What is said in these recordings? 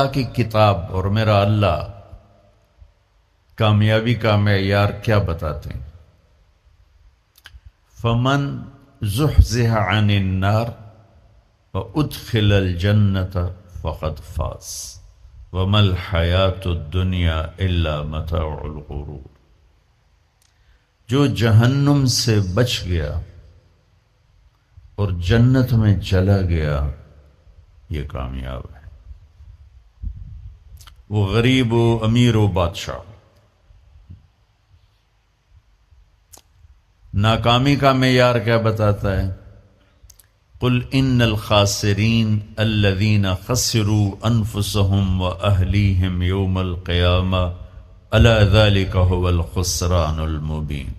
اللہ کی کتاب اور میرا اللہ کامیابی کا معیار کیا بتاتے ہیں؟ فمن زحزح عن النار وادخل الجنة فقد فاز وما الحیاۃ الدنیا الا متاع الغرور۔ جو جہنم سے بچ گیا اور جنت میں چلا گیا یہ کامیاب ہے۔ وہ غریب و امیر و بادشاہ۔ ناکامی کا معیار کیا بتاتا ہے؟ قل ان الخاسرین الذین خسروا انفسهم واہلیہم یوم القیامہ الا ذلک هو الخسران المبین۔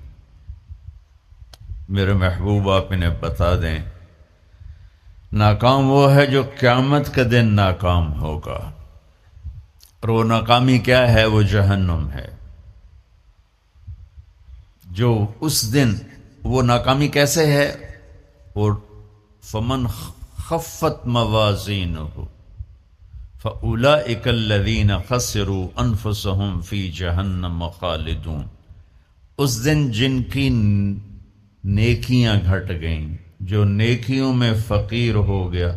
میرے محبوب آپ انہیں بتا دیں ناکام وہ ہے جو قیامت کے دن ناکام ہوگا، اور وہ ناکامی کیا ہے؟ وہ جہنم ہے۔ جو اس دن وہ ناکامی کیسے ہے؟ اور فمن خفت موازینہ فاولئک الذین خسروا انفسهم فی جہنم خالدون۔ اس دن جن کی نیکیاں گھٹ گئیں، جو نیکیوں میں فقیر ہو گیا،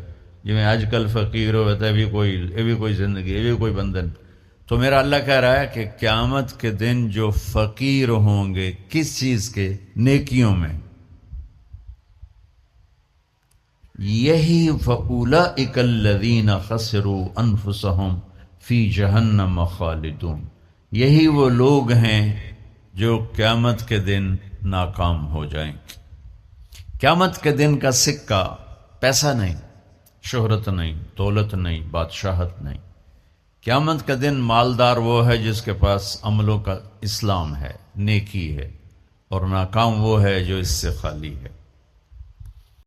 جو میں آج کل فقیر ہو گیا یہ بھی کوئی زندگی، یہ بھی کوئی بندھن، تو میرا اللہ کہہ رہا ہے کہ قیامت کے دن جو فقیر ہوں گے کس چیز کے؟ نیکیوں میں، یہی فَأُولَئِكَ الَّذِينَ خَسِرُوا أَنفُسَهُمْ فِي جَهَنَّمَ خَالِدُونَ۔ یہی وہ لوگ ہیں جو قیامت کے دن ناکام ہو جائیں گے۔ قیامت کے دن کا سکہ پیسہ نہیں، شہرت نہیں، دولت نہیں، بادشاہت نہیں۔ قیامت کا دن مالدار وہ ہے جس کے پاس عملوں کا اسلام ہے، نیکی ہے، اور ناکام وہ ہے جو اس سے خالی ہے۔